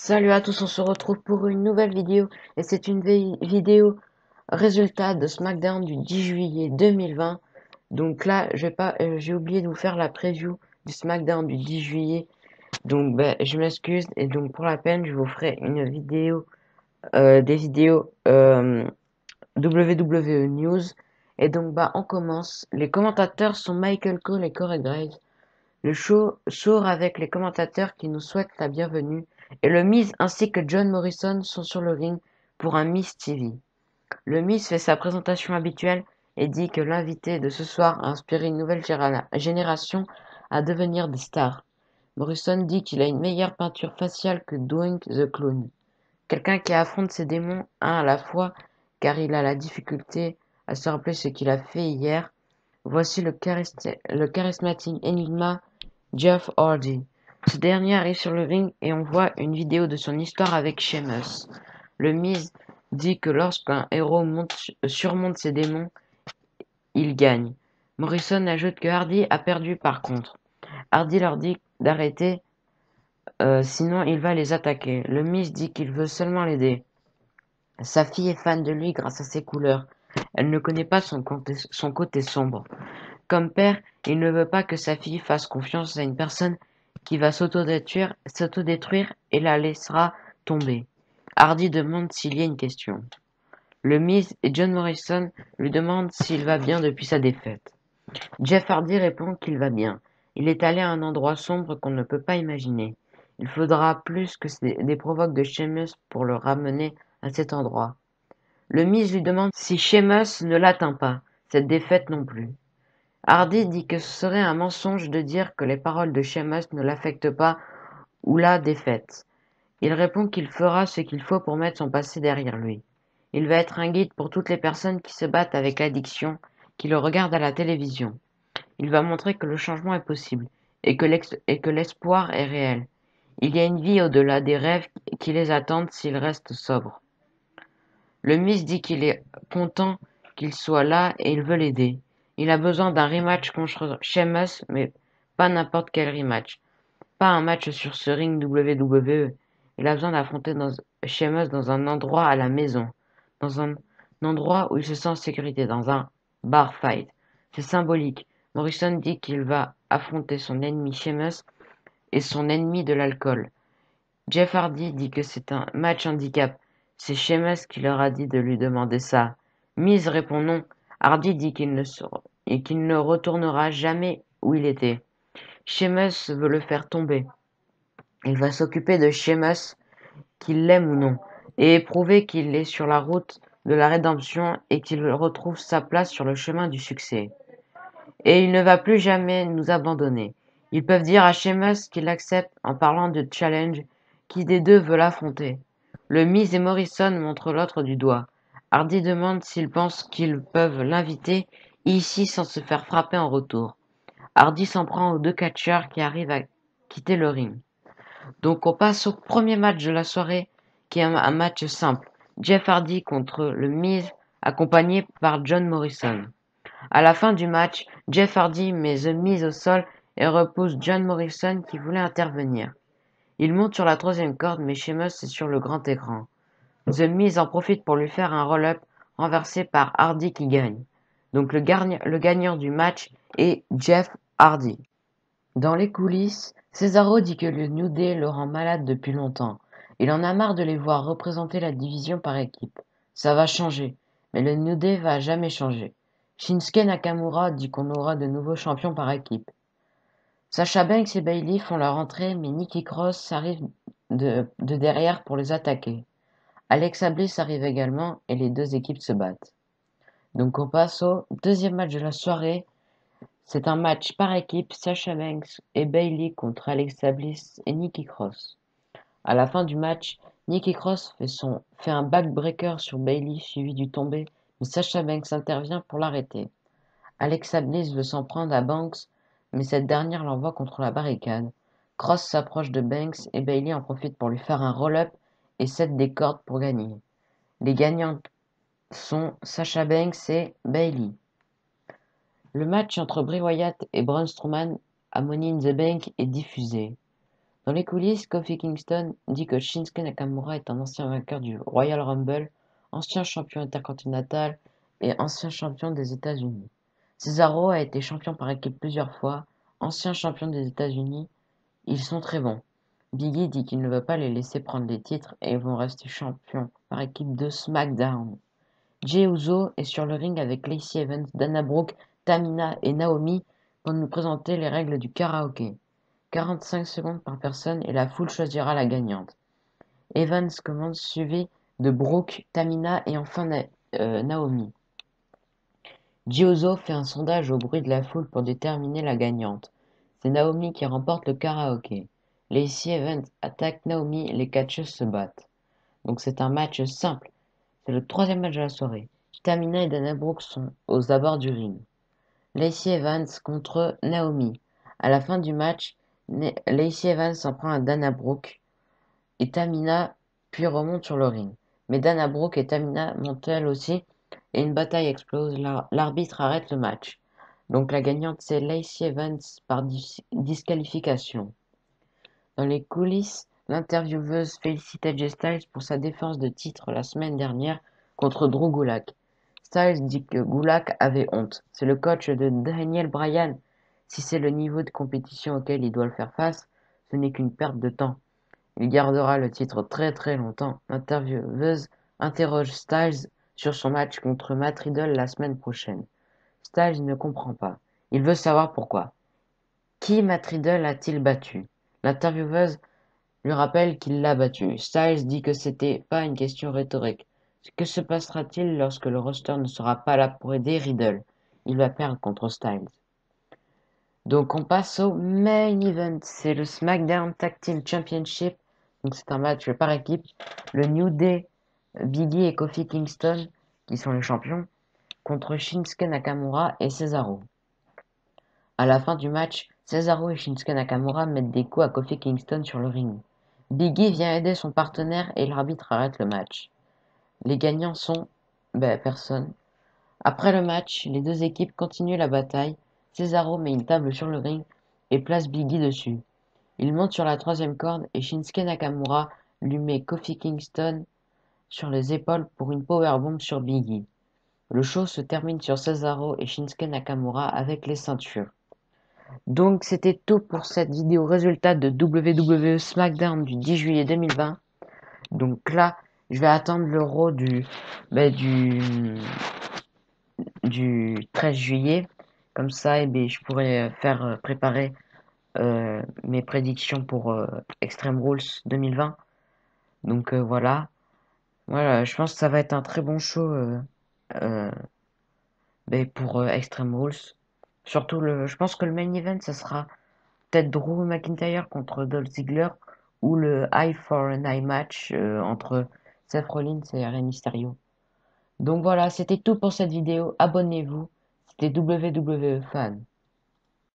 Salut à tous, on se retrouve pour une nouvelle vidéo et c'est une vidéo résultat de SmackDown du 10 juillet 2020. Donc là, j'ai oublié de vous faire la preview du SmackDown du 10 juillet. Donc je m'excuse et donc pour la peine, je vous ferai une vidéo des vidéos WWE News. Et donc on commence. Les commentateurs sont Michael Cole et Corey Graves. Le show s'ouvre avec les commentateurs qui nous souhaitent la bienvenue et le Miz ainsi que John Morrison sont sur le ring pour un Miz TV. Le Miz fait sa présentation habituelle et dit que l'invité de ce soir a inspiré une nouvelle génération à devenir des stars. Morrison dit qu'il a une meilleure peinture faciale que Doink the Clown, quelqu'un qui affronte ses démons un à la fois car il a la difficulté à se rappeler ce qu'il a fait hier. Voici le charismatique Enigma Jeff Hardy. Ce dernier arrive sur le ring et on voit une vidéo de son histoire avec Sheamus. Le Miz dit que lorsqu'un héros surmonte ses démons, il gagne. Morrison ajoute que Hardy a perdu par contre. Hardy leur dit d'arrêter, sinon il va les attaquer. Le Miz dit qu'il veut seulement l'aider. Sa fille est fan de lui grâce à ses couleurs. Elle ne connaît pas son côté sombre. Comme père, il ne veut pas que sa fille fasse confiance à une personne qui va s'autodétruire et la laissera tomber. Hardy demande s'il y a une question. Le Miz et John Morrison lui demandent s'il va bien depuis sa défaite. Jeff Hardy répond qu'il va bien. Il est allé à un endroit sombre qu'on ne peut pas imaginer. Il faudra plus que des provoques de Sheamus pour le ramener à cet endroit. Le Miz lui demande si Sheamus ne l'atteint pas, cette défaite non plus. Hardy dit que ce serait un mensonge de dire que les paroles de Sheamus ne l'affectent pas ou la défaite. Il répond qu'il fera ce qu'il faut pour mettre son passé derrière lui. Il va être un guide pour toutes les personnes qui se battent avec l'addiction, qui le regardent à la télévision. Il va montrer que le changement est possible et que l'espoir est réel. Il y a une vie au-delà des rêves qui les attendent s'ils restent sobres. Le Miz dit qu'il est content qu'il soit là et il veut l'aider. Il a besoin d'un rematch contre Sheamus, mais pas n'importe quel rematch. Pas un match sur ce ring WWE. Il a besoin d'affronter Sheamus dans un endroit à la maison. Dans un endroit où il se sent en sécurité. Dans un bar fight. C'est symbolique. Morrison dit qu'il va affronter son ennemi Sheamus et son ennemi de l'alcool. Jeff Hardy dit que c'est un match handicap. C'est Sheamus qui leur a dit de lui demander ça. Miz répond non. Hardy dit qu'il ne retournera jamais où il était. Sheamus veut le faire tomber. Il va s'occuper de Sheamus, qu'il l'aime ou non, et prouver qu'il est sur la route de la rédemption et qu'il retrouve sa place sur le chemin du succès. Et il ne va plus jamais nous abandonner. Ils peuvent dire à Sheamus qu'il accepte en parlant de challenge. Qui des deux veut l'affronter? Le Miz et Morrison montrent l'autre du doigt. Hardy demande s'ils pensent qu'ils peuvent l'inviter ici sans se faire frapper en retour. Hardy s'en prend aux deux catcheurs qui arrivent à quitter le ring. Donc on passe au premier match de la soirée, qui est un match simple. Jeff Hardy contre le Miz, accompagné par John Morrison. À la fin du match, Jeff Hardy met The Miz au sol et repousse John Morrison qui voulait intervenir. Il monte sur la troisième corde, mais Sheamus est sur le grand écran. The Miz en profite pour lui faire un roll-up renversé par Hardy qui gagne. Donc le gagnant du match est Jeff Hardy. Dans les coulisses, Cesaro dit que le New Day le rend malade depuis longtemps. Il en a marre de les voir représenter la division par équipe. Ça va changer, mais le New Day va jamais changer. Shinsuke Nakamura dit qu'on aura de nouveaux champions par équipe. Sasha Banks et Bayley font leur entrée, mais Nikki Cross arrive de derrière pour les attaquer. Alexa Bliss arrive également et les deux équipes se battent. Donc on passe au deuxième match de la soirée. C'est un match par équipe, Sasha Banks et Bayley contre Alexa Bliss et Nikki Cross. À la fin du match, Nikki Cross fait un backbreaker sur Bayley suivi du tombé, mais Sasha Banks intervient pour l'arrêter. Alexa Bliss veut s'en prendre à Banks, mais cette dernière l'envoie contre la barricade. Cross s'approche de Banks et Bayley en profite pour lui faire un roll-up et set des cordes pour gagner. Les gagnants sont Sasha Banks et Bayley. Le match entre Bray Wyatt et Braun Strowman à Money in the Bank est diffusé. Dans les coulisses, Kofi Kingston dit que Shinsuke Nakamura est un ancien vainqueur du Royal Rumble, ancien champion intercontinental et ancien champion des États-Unis. Cesaro a été champion par équipe plusieurs fois, ancien champion des États-Unis. Ils sont très bons. Biggie dit qu'il ne veut pas les laisser prendre les titres et ils vont rester champions par équipe de SmackDown. Jey Uso est sur le ring avec Lacey Evans, Dana Brooke, Tamina et Naomi pour nous présenter les règles du karaoké. 45 secondes par personne et la foule choisira la gagnante. Evans commence suivi de Brooke, Tamina et enfin Naomi. Jey Uso fait un sondage au bruit de la foule pour déterminer la gagnante. C'est Naomi qui remporte le karaoké. Lacey Evans attaque Naomi et les catcheuses se battent. Donc c'est un match simple. C'est le troisième match de la soirée. Tamina et Dana Brooke sont aux abords du ring. Lacey Evans contre Naomi. À la fin du match, Lacey Evans s'en prend à Dana Brooke et Tamina, puis remonte sur le ring. Mais Dana Brooke et Tamina montent elles aussi et une bataille explose. L'arbitre arrête le match. Donc la gagnante c'est Lacey Evans par disqualification. Dans les coulisses, l'intervieweuse félicite AJ Styles pour sa défense de titre la semaine dernière contre Drew Gulak. Styles dit que Gulak avait honte. C'est le coach de Daniel Bryan. Si c'est le niveau de compétition auquel il doit le faire face, ce n'est qu'une perte de temps. Il gardera le titre très très longtemps. L'intervieweuse interroge Styles sur son match contre Matt Riddle la semaine prochaine. Styles ne comprend pas. Il veut savoir pourquoi. Qui Matt Riddle a-t-il battu? L'intervieweuse lui rappelle qu'il l'a battu. Styles dit que c'était pas une question rhétorique. Que se passera-t-il lorsque le roster ne sera pas là pour aider Riddle? Il va perdre contre Styles. Donc on passe au main event. C'est le SmackDown Tag Team Championship. Donc c'est un match par équipe. Le New Day, Biggie et Kofi Kingston, qui sont les champions, contre Shinsuke Nakamura et Cesaro. À la fin du match, Cesaro et Shinsuke Nakamura mettent des coups à Kofi Kingston sur le ring. Biggie vient aider son partenaire et l'arbitre arrête le match. Les gagnants sont... personne. Après le match, les deux équipes continuent la bataille. Cesaro met une table sur le ring et place Biggie dessus. Il monte sur la troisième corde et Shinsuke Nakamura lui met Kofi Kingston sur les épaules pour une powerbomb sur Biggie. Le show se termine sur Cesaro et Shinsuke Nakamura avec les ceintures. Donc c'était tout pour cette vidéo résultat de WWE SmackDown du 10 juillet 2020. Donc là, je vais attendre l'Euro du 13 juillet. Comme ça, je pourrais faire préparer mes prédictions pour Extreme Rules 2020. Donc voilà. Voilà, je pense que ça va être un très bon show euh, pour Extreme Rules. Surtout je pense que le main event, ça sera peut-être Drew McIntyre contre Dolph Ziggler ou le Eye for an Eye match entre Seth Rollins et Rey Mysterio. Donc voilà, c'était tout pour cette vidéo. Abonnez-vous. C'était WWE Fan.